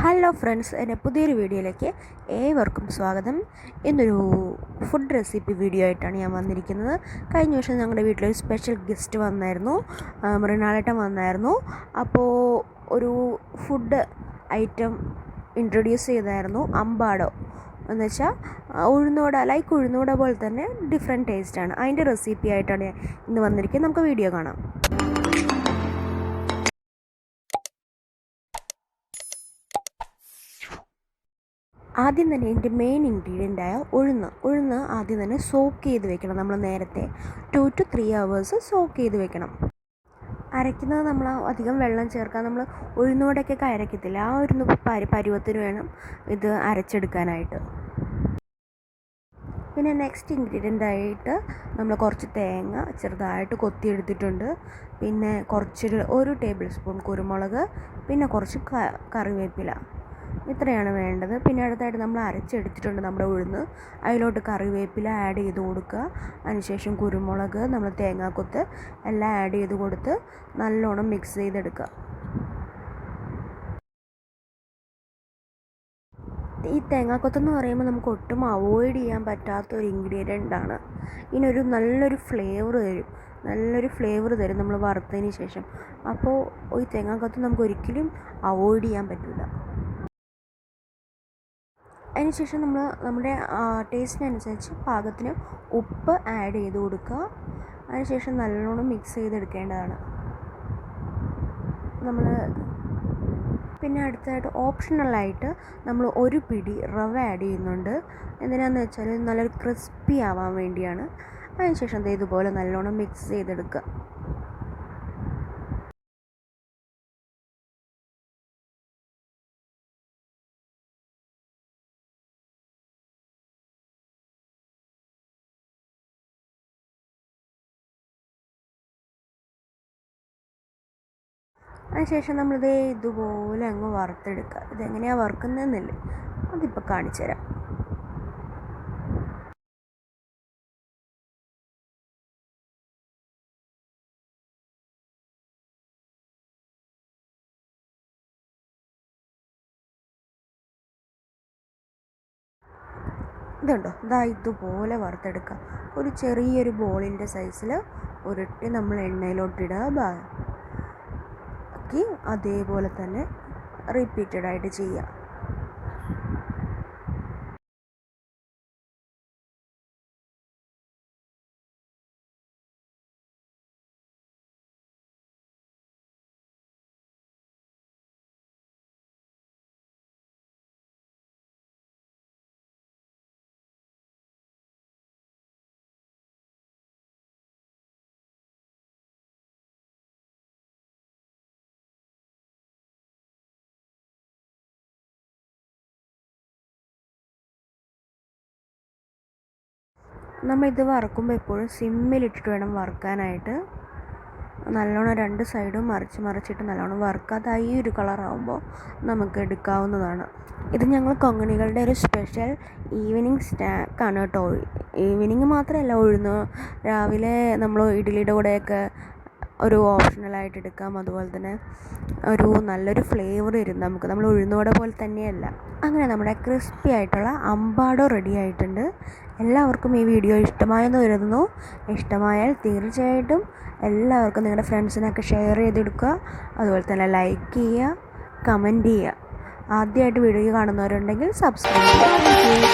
Hello friends, എൻ്റെ പുതിയൊരു വീഡിയോയിലേക്ക് ഏവർക്കും സ്വാഗതം. ഇന്നൊരു ഫുഡ് റെസിപ്പി വീഡിയോ ആയിട്ടാണ് ഞാൻ വന്നിരിക്കുന്നത്. കഴിഞ്ഞ വർഷം ഞങ്ങളുടെ വീട്ടിലൊരു സ്പെഷ്യൽ ഗസ്റ്റ് വന്നായിരുന്നു, മൃണാളേട്ടൻ വന്നായിരുന്നു. അപ്പോൾ ഒരു ഫുഡ് ഐറ്റം ഇൻട്രൊഡ്യൂസ് ചെയ്തായിരുന്നു, അമ്പാടോ എന്ന് വെച്ചാൽ ഉഴുന്നുവട. ലൈക്ക് ഉഴുന്നുവട പോലെ തന്നെ ഡിഫറെൻറ്റ് ടേസ്റ്റാണ്. അതിൻ്റെ റെസിപ്പി ആയിട്ടാണ് ഇന്ന് വന്നിരിക്കുന്നത്. നമുക്ക് വീഡിയോ കാണാം. ആദ്യം തന്നെ എൻ്റെ മെയിൻ ഇൻഗ്രീഡിയൻ്റായ ഉഴുന്ന് ആദ്യം തന്നെ സോക്ക് ചെയ്ത് വെക്കണം. നമ്മൾ നേരത്തെ 2 to 3 hours സോക്ക് ചെയ്ത് വെക്കണം. അരയ്ക്കുന്നത് നമ്മൾ അധികം വെള്ളം ചേർക്കാൻ, നമ്മൾ ഉഴുന്നുവടയൊക്കെ അരയ്ക്കത്തില്ല, ആ ഒരു പരുവത്തിന് വേണം ഇത് അരച്ചെടുക്കാനായിട്ട്. പിന്നെ നെക്സ്റ്റ് ഇൻഗ്രീഡിയൻ്റായിട്ട് നമ്മൾ കുറച്ച് തേങ്ങ ചെറുതായിട്ട് കൊത്തിയെടുത്തിട്ടുണ്ട്. പിന്നെ ഒരു ടേബിൾ സ്പൂൺ കുരുമുളക്, പിന്നെ കുറച്ച് കറിവേപ്പില, ഇത്രയാണ് വേണ്ടത്. പിന്നെ അടുത്തായിട്ട് നമ്മൾ അരച്ചെടുത്തിട്ടുണ്ട് നമ്മുടെ ഉഴുന്ന്. അതിലോട്ട് കറിവേപ്പില ആഡ് ചെയ്ത് കൊടുക്കുക. അതിനുശേഷം കുരുമുളക്, നമ്മൾ തേങ്ങാക്കൊത്ത് എല്ലാം ആഡ് ചെയ്ത് കൊടുത്ത് നല്ലോണം മിക്സ് ചെയ്തെടുക്കുക. ഈ തേങ്ങാക്കൊത്തെന്ന് പറയുമ്പോൾ നമുക്ക് ഒട്ടും അവോയ്ഡ് ചെയ്യാൻ പറ്റാത്തൊരു ഇൻഗ്രീഡിയൻ്റാണ്. ഇതിനൊരു നല്ലൊരു ഫ്ലേവർ തരും നമ്മൾ വറുത്തതിന് ശേഷം. അപ്പോൾ ഈ തേങ്ങാക്കൊത്ത് നമുക്ക് ഒരിക്കലും അവോയ്ഡ് ചെയ്യാൻ പറ്റില്ല. അതിനുശേഷം നമ്മുടെ ടേസ്റ്റിനനുസരിച്ച് പാകത്തിന് ഉപ്പ് ആഡ് ചെയ്ത് കൊടുക്കുക. അതിനുശേഷം നല്ലോണം മിക്സ് ചെയ്തെടുക്കേണ്ടതാണ്. പിന്നെ അടുത്തായിട്ട് ഓപ്ഷണലായിട്ട് നമ്മൾ ഒരു പിടി റവ ആഡ് ചെയ്യുന്നുണ്ട്. എന്തിനാണെന്ന് വെച്ചാൽ നല്ലൊരു ക്രിസ്പി ആവാൻ വേണ്ടിയാണ്. അതിനുശേഷം ഇതുപോലെ നല്ലോണം മിക്സ് ചെയ്തെടുക്കുക. അതിനുശേഷം ഇതുപോലെ അങ്ങ് വറുത്തെടുക്കുക. ഇതെങ്ങനെയാണ് വറുക്കുന്നതെന്നില്ലേ, അതിപ്പോൾ കാണിച്ചു തരാം. ഇതുണ്ടോ, ഇതുപോലെ വറുത്തെടുക്കുക. ഒരു ചെറിയൊരു ബോളിൻ്റെ സൈസിൽ ഉരുട്ടി നമ്മൾ എണ്ണയിലോട്ടിടുക. അതേപോലെ തന്നെ റിപ്പീറ്റഡായിട്ട് ചെയ്യുക. നമ്മളിത് വറുക്കുമ്പോൾ എപ്പോഴും സിമ്മിലിട്ടിട്ട് വേണം വറുക്കാനായിട്ട്. നല്ലോണം 2 സൈഡും മറിച്ചിട്ട് നല്ലോണം വറുക്കുക. ഈ ഒരു കളറാകുമ്പോൾ നമുക്ക് എടുക്കാവുന്നതാണ്. ഇത് ഞങ്ങൾ കൊങ്ങണികളുടെ ഒരു സ്പെഷ്യൽ ഈവനിങ് സ്നാക്കാണ് കേട്ടോ. ഈവനിങ് മാത്രമല്ല, രാവിലെ നമ്മൾ ഇഡ്ഡലിയുടെ കൂടെയൊക്കെ ഒരു ഓപ്ഷണലായിട്ട് എടുക്കാം. അതുപോലെ തന്നെ ഒരു നല്ലൊരു ഫ്ലേവർ തരും നമുക്ക്. നമ്മൾ ഉഴുന്നുവട പോലെ തന്നെയല്ല. അങ്ങനെ നമ്മുടെ ക്രിസ്പി ആയിട്ടുള്ള അമ്പാടോ റെഡി ആയിട്ടുണ്ട്. എല്ലാവർക്കും ഈ വീഡിയോ ഇഷ്ടമായെന്ന് കരുതുന്നു. ഇഷ്ടമായാൽ തീർച്ചയായിട്ടും എല്ലാവർക്കും നിങ്ങളുടെ ഫ്രണ്ട്സിനൊക്കെ ഷെയർ ചെയ്തെടുക്കുക. അതുപോലെ തന്നെ ലൈക്ക് ചെയ്യുക, കമൻറ്റ് ചെയ്യുക. ആദ്യമായിട്ട് വീഡിയോ കാണുന്നവരുണ്ടെങ്കിൽ സബ്സ്ക്രൈബ് ചെയ്യുക.